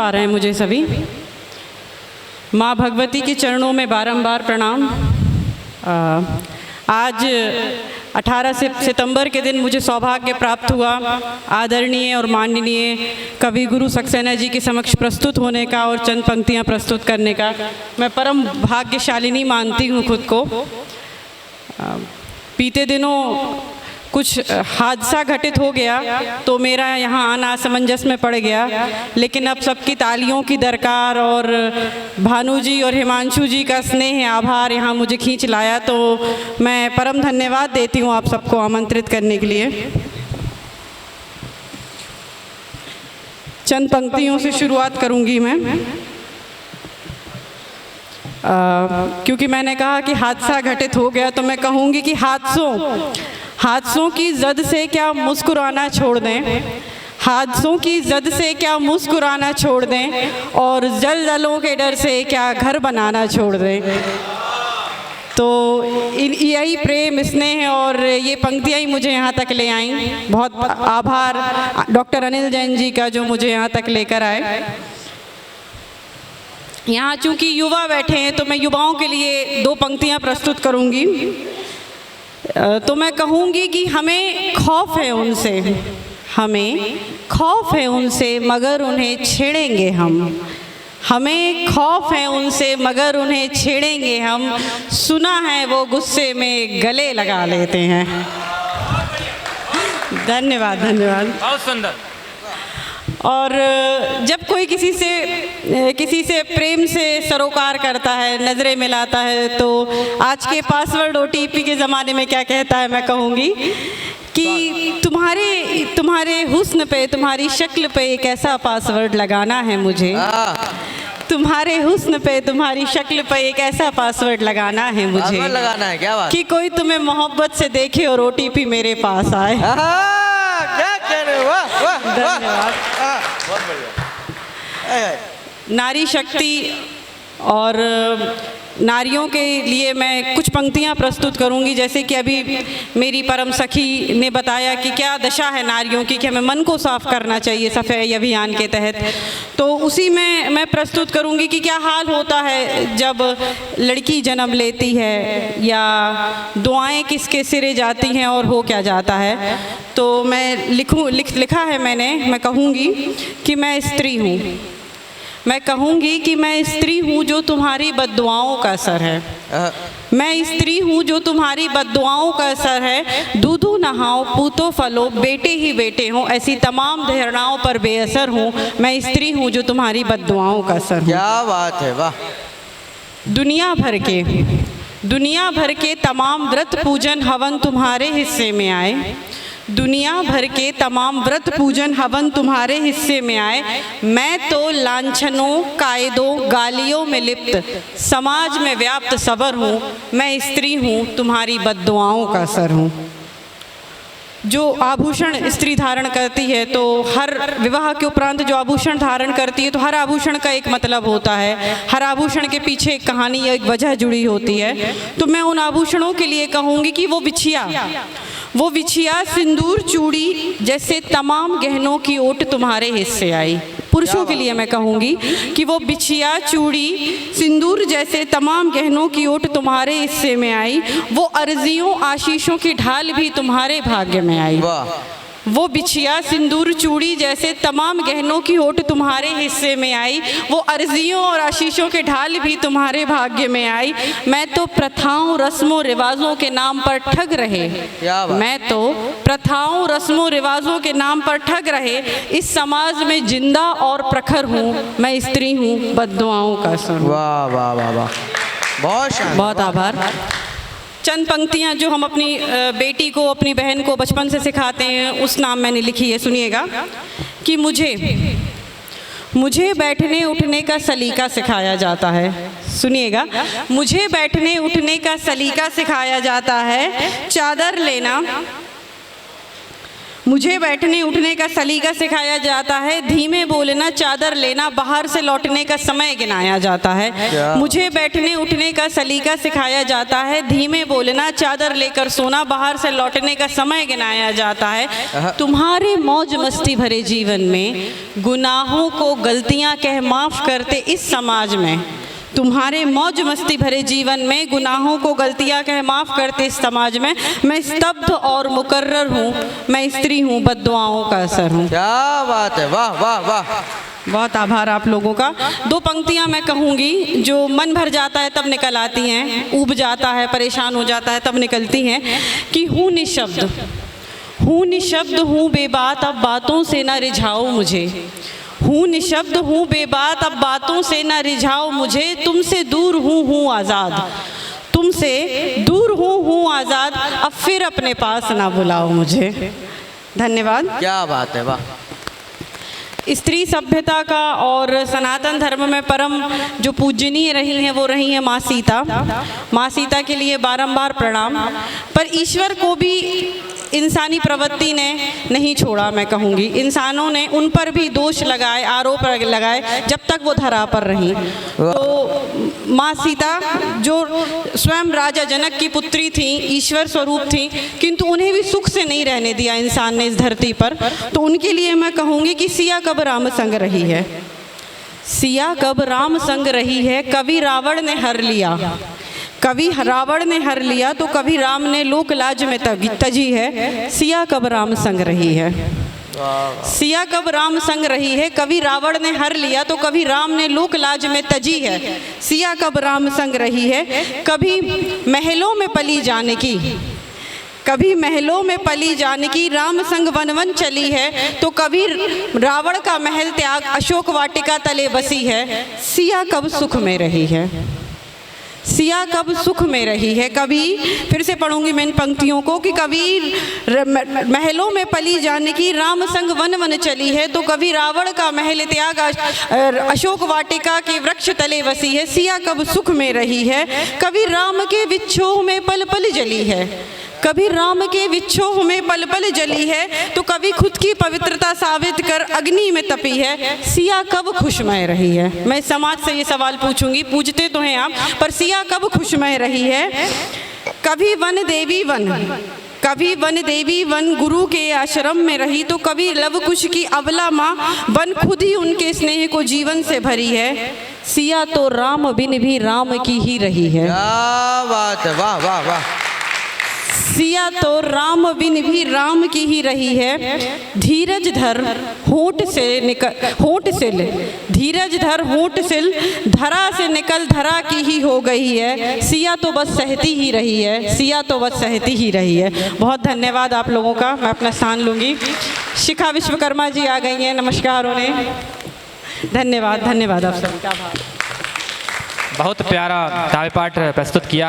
पा रहे हैं मुझे सभी। माँ भगवती के चरणों में बारंबार प्रणाम। आज 18 सितंबर के दिन मुझे सौभाग्य प्राप्त हुआ आदरणीय और माननीय कवि गुरु सक्सेना जी के समक्ष प्रस्तुत होने का और चंद पंक्तियाँ प्रस्तुत करने का। मैं परम भाग्यशालिनी मानती हूँ खुद को। बीते दिनों कुछ हादसा घटित हो गया तो मेरा यहाँ आना असमंजस में पड़ गया, लेकिन अब सबकी तालियों की दरकार और भानु जी और हिमांशु जी का स्नेह आभार यहाँ मुझे खींच लाया, तो मैं परम धन्यवाद देती हूँ आप सबको आमंत्रित करने के लिए। चंद पंक्तियों से शुरुआत करूँगी मैं, क्योंकि मैंने कहा कि हादसा घटित हो गया, तो मैं कहूँगी कि हादसों की जद से क्या मुस्कुराना छोड़ दें, हादसों की जद से क्या मुस्कुराना छोड़ दें, और जलजलों के डर से क्या घर बनाना छोड़ दें। तो यही प्रेम स्नेह और ये पंक्तियाँ ही मुझे यहाँ तक ले आईं। बहुत आभार डॉक्टर अनिल जैन जी का जो मुझे यहाँ तक लेकर आए। यहाँ चूँकि युवा बैठे हैं तो मैं युवाओं के लिए 2 पंक्तियाँ प्रस्तुत करूँगी। तो मैं कहूँगी कि हमें खौफ है उनसे, हमें खौफ है उनसे मगर उन्हें छेड़ेंगे हम, हमें खौफ है उनसे मगर उन्हें छेड़ेंगे हम, सुना है वो गुस्से में गले लगा लेते हैं। धन्यवाद धन्यवाद। बहुत सुंदर। और जब कोई किसी से प्रेम से सरोकार करता है, नज़रें मिलाता है, तो आज के पासवर्ड OTP के ज़माने में क्या कहता है, मैं कहूँगी कि तुम्हारे हुस्न पे, तुम्हारी शक्ल पे एक ऐसा पासवर्ड लगाना है मुझे, तुम्हारे हुस्न पे, तुम्हारी शक्ल पे एक ऐसा पासवर्ड लगाना है मुझे, लगाना है क्या बात? कि कोई तुम्हें मोहब्बत से देखे और OTP मेरे पास आए। क्या कह रहे हो? वाह वाह धन्यवाद। बहुत बढ़िया। नारी शक्ति और नारियों के लिए मैं कुछ पंक्तियाँ प्रस्तुत करूँगी। जैसे कि अभी मेरी परम सखी ने बताया कि क्या दशा है नारियों की, कि हमें मन को साफ करना चाहिए सफ़ाई अभियान के तहत, तो उसी में मैं प्रस्तुत करूँगी कि क्या हाल होता है जब लड़की जन्म लेती है, या दुआएं किसके सिरे जाती हैं और हो क्या जाता है। तो मैं लिखा है मैंने, मैं कहूँगी कि मैं स्त्री हूँ, मैं कहूँगी कि मैं स्त्री हूँ जो तुम्हारी बद्दुआओं का असर है, मैं स्त्री हूँ जो तुम्हारी बद्दुआओं का असर है, दूधू नहाओ पूतो फलो बेटे ही बेटे हों, ऐसी तमाम धारणाओं पर बेअसर हूँ, मैं स्त्री हूँ जो तुम्हारी बद्दुआओं का असर हूँ। क्या बात है, वाह। दुनिया भर के तमाम व्रत पूजन हवन तुम्हारे हिस्से में आए, दुनिया भर के तमाम व्रत पूजन हवन तुम्हारे हिस्से में आए, मैं तो लांछनों कायदों गालियों में लिप्त समाज में व्याप्त सबर हूँ, मैं स्त्री हूँ तुम्हारी बद्दुआओं का असर हूँ। जो आभूषण स्त्री धारण करती है, तो हर विवाह के उपरांत जो आभूषण धारण करती है, तो हर आभूषण का एक मतलब होता है, हर आभूषण के पीछे एक कहानी या एक वजह जुड़ी होती है। तो मैं उन आभूषणों के लिए कहूँगी कि वो बिछिया सिंदूर चूड़ी जैसे तमाम गहनों की ओट तुम्हारे हिस्से आई। पुरुषों के लिए मैं कहूँगी कि वो बिछिया चूड़ी सिंदूर जैसे तमाम गहनों की ओट तुम्हारे हिस्से में आई, वो अर्जियों आशीषों की ढाल भी तुम्हारे भाग्य में आई। वो बिछिया सिंदूर चूड़ी जैसे तमाम गहनों की ओट तुम्हारे हिस्से में आई, वो अर्जियों और आशीषों के ढाल भी तुम्हारे भाग्य में आई। मैं तो प्रथाओं रस्मों रिवाजों के नाम पर ठग रहे, मैं तो प्रथाओं रस्मों रिवाजों के नाम पर ठग रहे इस समाज में जिंदा और प्रखर हूँ, मैं स्त्री हूँ बद्दुआओं का असर। वाह वाह वाह वाह, बहुत आभार। चंद पंक्तियाँ जो हम अपनी बेटी को, अपनी बहन को बचपन से सिखाते हैं, उस नाम मैंने लिखी है, सुनिएगा। कि मुझे बैठने उठने का सलीका सिखाया जाता है, सुनिएगा, मुझे बैठने उठने का सलीका सिखाया जाता है, चादर लेना मुझे बैठने उठने का सलीका सिखाया जाता है, धीमे बोलना, चादर लेना, बाहर से लौटने का समय गिनाया जाता है। मुझे बैठने उठने का सलीका सिखाया जाता है, धीमे बोलना, चादर लेकर सोना, बाहर से लौटने का समय गिनाया जाता है। तुम्हारे मौज मस्ती भरे जीवन में गुनाहों को गलतियां कह माफ करते इस समाज में, तुम्हारे मौज मस्ती भरे जीवन में गुनाहों को गलतियां कह माफ करते इस समाज में मैं स्तब्ध और मुकर्रर हूँ, मैं स्त्री हूँ, बद्दुआओं का असर हूँ। क्या बात है, वाह वाह वाह। बहुत आभार आप लोगों का। दो पंक्तियां मैं कहूँगी जो मन भर जाता है तब निकल आती हैं, ऊब जाता है, परेशान हो जाता है तब निकलती हैं कि हूँ निशब्द हूँ बेबात, अब बातों से न रिझाओ मुझे। हूँ निशब्द हूँ बेबात, अब बातों से न रिझाओ मुझे। तुमसे दूर हूँ आज़ाद, तुमसे दूर हूँ आज़ाद, अब फिर अपने पास ना बुलाओ मुझे। धन्यवाद। क्या बात है, वाह। स्त्री सभ्यता का और सनातन धर्म में परम जो पूजनीय रही हैं वो रही हैं माँ सीता। माँ सीता के लिए बारंबार प्रणाम। पर ईश्वर को भी इंसानी प्रवृत्ति ने नहीं छोड़ा, मैं कहूँगी। इंसानों ने उन पर भी दोष लगाए, आरोप लगाए जब तक वो धरा पर रहीं। तो माँ सीता जो स्वयं राजा जनक की पुत्री थी, ईश्वर स्वरूप थी, किंतु उन्हें भी सुख से नहीं रहने दिया इंसान ने इस धरती पर। तो उनके लिए मैं कहूँगी कि सिया कब राम संग रही है, सिया कब राम संग रही है। कभी रावण ने हर लिया, कभी रावण ने हर लिया, तो कभी राम ने लोक लाज में तजी है। सिया कब राम संग रही है, सिया कब राम संग रही है। कभी रावण ने हर लिया तो कभी राम ने लोक लाज में तजी है। सिया कब राम संग रही है। कभी महलों में पली जानकी, कभी महलों में पली जानकी, राम संग वन वन चली है। तो कभी रावण का महल त्याग अशोक वाटिका तले बसी है। सिया कब सुख में रही है, सिया कब सुख में रही है। कभी फिर से पढ़ूंगी मैं इन पंक्तियों को कि कभी महलों में पली जानकी, राम संग वन वन चली है। तो कभी रावण का महल त्याग अशोक वाटिका के वृक्ष तले बसी है। सिया कब सुख में रही है। कभी राम के विच्छोह में पल पल जली है, कभी राम के विच्छोह में पल पल जली है। तो कभी खुद की पवित्रता साबित कर अग्नि में तपी है। सिया कब खुशमय रही है। मैं समाज से ये सवाल पूछूंगी, पूछते तो हैं आप, पर सिया कब खुशमय रही है। कभी वन देवी वन, कभी वन देवी वन गुरु के आश्रम में रही। तो कभी लव कुश की अबला माँ बन खुद ही उनके स्नेह को जीवन से भरी है। सिया तो राम बिन भी राम की ही रही है। क्या बात है, वाह वाह वाह। सिया तो राम बिन भी राम की ही रही है। धीरज धर होंठ से निकल, होंठ सिल, धीरज धर होंठ सिल, धरा से निकल धरा की ही हो गई है। सिया तो बस सहती ही रही है, सिया तो बस सहती ही रही है। बहुत धन्यवाद आप लोगों का। मैं अपना स्थान लूँगी। शिखा विश्वकर्मा जी आ गई हैं, नमस्कार उन्हें। धन्यवाद, धन्यवाद आप सबका। बहुत प्यारा काव्य पाठ प्रस्तुत किया।